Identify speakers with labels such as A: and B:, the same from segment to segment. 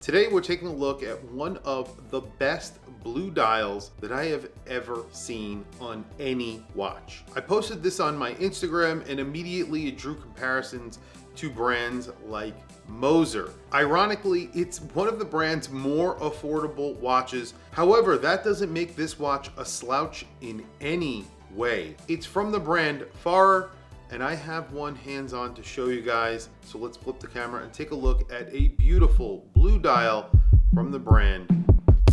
A: Today we're taking a look at one of the best blue dials that I have ever seen on any watch. I posted this on my Instagram and immediately it drew comparisons to brands like Moser. Ironically, it's one of the brand's more affordable watches. However, that doesn't make this watch a slouch in any way. It's from the brand Farrer, and I have one hands-on to show you guys. So let's flip the camera and take a look at a beautiful blue dial from the brand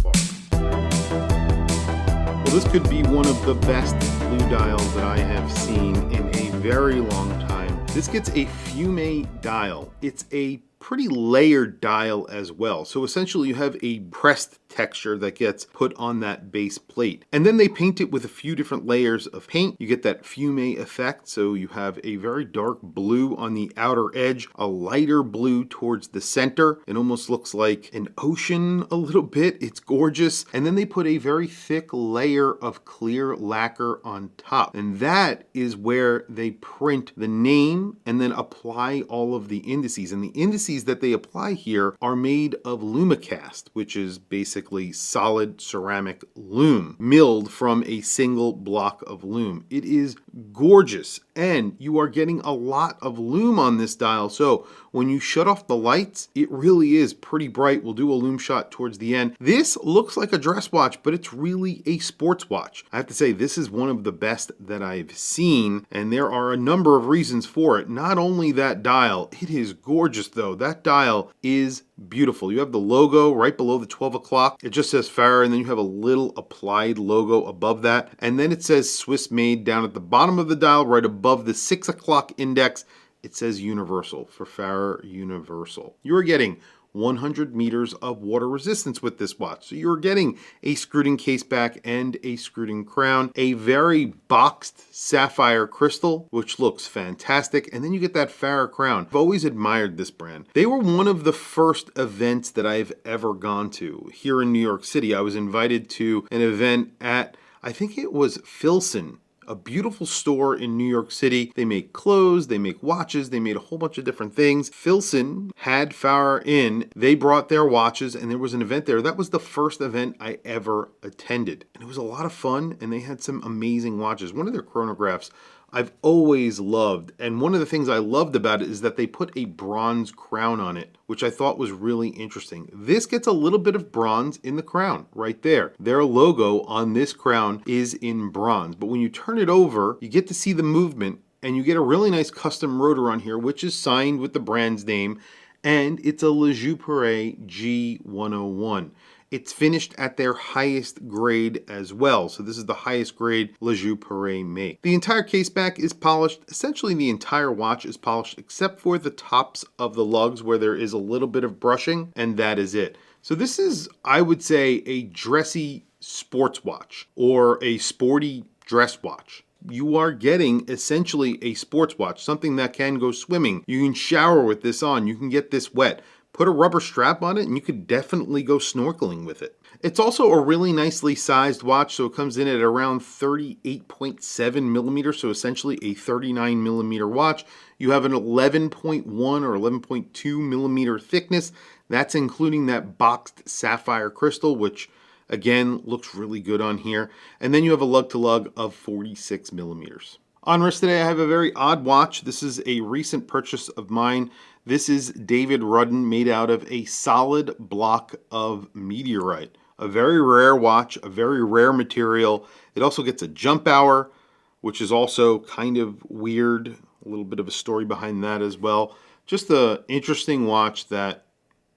A: Farrer. Well, this could be one of the best blue dials that I have seen in a very long time. This gets a fume dial. It's a pretty layered dial as well. So essentially you have a pressed texture that gets put on that base plate. And then they paint it with a few different layers of paint. You get that fume effect. So you have a very dark blue on the outer edge, a lighter blue towards the center. It almost looks like an ocean a little bit. It's gorgeous. And then they put a very thick layer of clear lacquer on top. And that is where they print the name and then apply all of the indices. And the indices that they apply here are made of lumicast, which is basically solid ceramic loom milled from a single block of loom. It is gorgeous, and you are getting a lot of loom on this dial. So when you shut off the lights, it really is pretty bright. We'll do a loom shot towards the end. This looks like a dress watch, but it's really a sports watch. I have to say, this is one of the best that I've seen, and there are a number of reasons for it. Not only that dial, it is gorgeous though. That dial is beautiful. You have the logo right below the 12 o'clock. It just says Farrer, and then you have a little applied logo above that. And then it says Swiss made down at the bottom of the dial, right above the 6 o'clock index. It says Universal for Farrer Universal. You're getting 100 meters of water resistance with this watch. So you're getting a screwed-in case back and a screwed-in crown, a very boxed sapphire crystal, which looks fantastic, and then you get that Farrer crown. I've always admired this brand. They were one of the first events that I've ever gone to here in New York City. I was invited to an event at, I think it was Filson, a beautiful store in New York City. They make clothes, they make watches, they made a whole bunch of different things. Filson had Farrer in, they brought their watches, and there was an event there. That was the first event I ever attended. And it was a lot of fun, and they had some amazing watches. One of their chronographs I've always loved, and one of the things I loved about it is that they put a bronze crown on it, which I thought was really interesting. This gets a little bit of bronze in the crown right there. Their logo on this crown is in bronze, but when you turn it over, you get to see the movement, and you get a really nice custom rotor on here, which is signed with the brand's name, and it's a Le Jouperet G101. It's finished at their highest grade as well. So this is the highest grade Le Jouperet make. The entire case back is polished. Essentially the entire watch is polished except for the tops of the lugs where there is a little bit of brushing, and that is it. So this is, I would say, a dressy sports watch or a sporty dress watch. You are getting essentially a sports watch, something that can go swimming. You can shower with this on. You can get this wet. Put a rubber strap on it and you could definitely go snorkeling with it. It's also a really nicely sized watch, so it comes in at around 38.7 millimeters, so essentially a 39 millimeter watch. You have an 11.1 or 11.2 millimeter thickness. That's including that boxed sapphire crystal, which again looks really good on here. And then you have a lug-to-lug of 46 millimeters. On wrist today, I have a very odd watch. This is a recent purchase of mine. This is David Rudden, made out of a solid block of meteorite. A very rare watch, a very rare material. It also gets a jump hour, which is also kind of weird. A little bit of a story behind that as well. Just an interesting watch that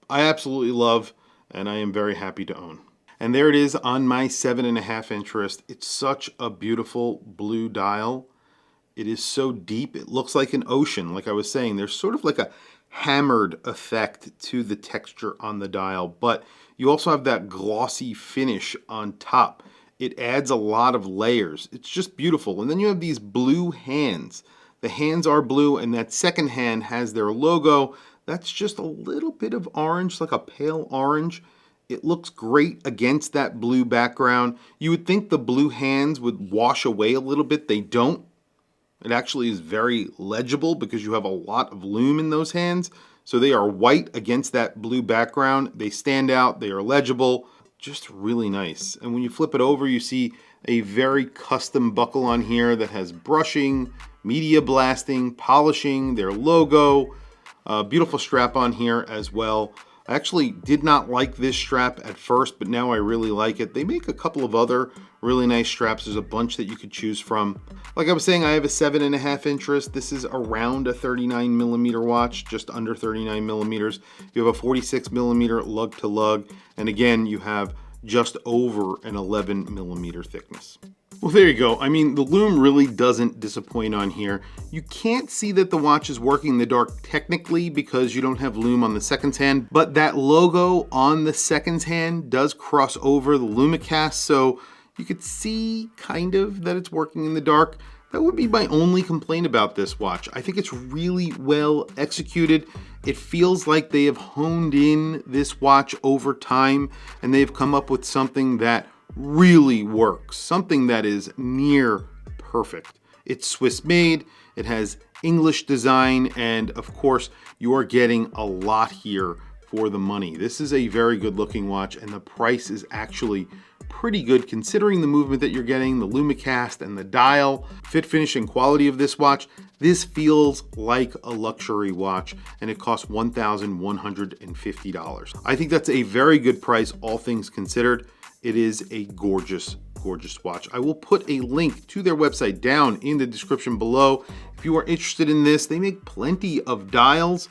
A: I absolutely love and I am very happy to own. And there it is on my 7.5 inch wrist. It's such a beautiful blue dial. It is so deep, it looks like an ocean. Like I was saying, there's sort of like a hammered effect to the texture on the dial, but you also have that glossy finish on top. It adds a lot of layers. It's just beautiful. And then you have these blue hands. The hands are blue, and that second hand has their logo. That's just a little bit of orange, like a pale orange. It looks great against that blue background. You would think the blue hands would wash away a little bit. They don't. It actually is very legible because you have a lot of loom in those hands. So they are white against that blue background. They stand out, they are legible, just really nice. And when you flip it over, you see a very custom buckle on here that has brushing, media blasting, polishing, their logo, beautiful strap on here as well. I actually did not like this strap at first, but now I really like it. They make a couple of other really nice straps. There's a bunch that you could choose from. Like I was saying, I have a 7.5 inch wrist. This is around a 39 millimeter watch, just under 39 millimeters. You have a 46 millimeter lug to lug. And again, you have just over an 11 millimeter thickness. Well, there you go. I mean, the lume really doesn't disappoint on here. You can't see that the watch is working in the dark technically because you don't have lume on the seconds hand, but that logo on the seconds hand does cross over the lumicast, so you could see kind of that it's working in the dark. That would be my only complaint about this watch. I think it's really well executed. It feels like they have honed in this watch over time and they've come up with something that really works, something that is near perfect. It's Swiss made, it has English design, and of course you are getting a lot here for the money. This is a very good looking watch and the price is actually pretty good considering the movement that you're getting, the lumicast and the dial, fit, finish, and quality of this watch. This feels like a luxury watch and it costs $1,150. I think that's a very good price, all things considered. It is a gorgeous, gorgeous watch. I will put a link to their website down in the description below. If you are interested in this, they make plenty of dials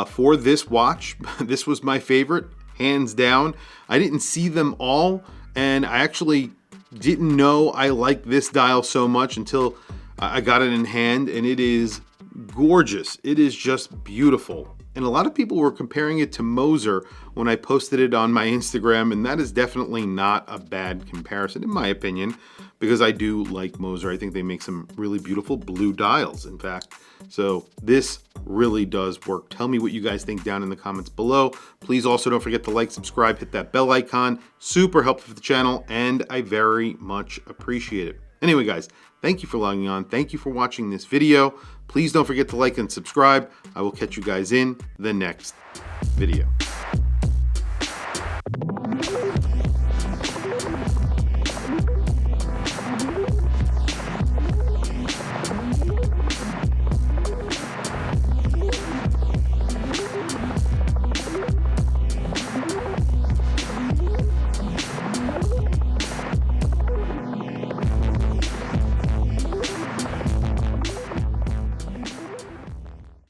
A: for this watch. This was my favorite, hands down. I didn't see them all, and I actually didn't know I liked this dial so much until I got it in hand, and it is gorgeous. It is just beautiful. And a lot of people were comparing it to Moser when I posted it on my Instagram, and that is definitely not a bad comparison in my opinion, because I do like Moser. I think they make some really beautiful blue dials, in fact. So this really does work. Tell me what you guys think down in the comments below. Please also don't forget to like, subscribe, hit that bell icon. Super helpful for the channel, and I very much appreciate it. Anyway, guys, thank you for logging on. Thank you for watching this video. Please don't forget to like and subscribe. I will catch you guys in the next video.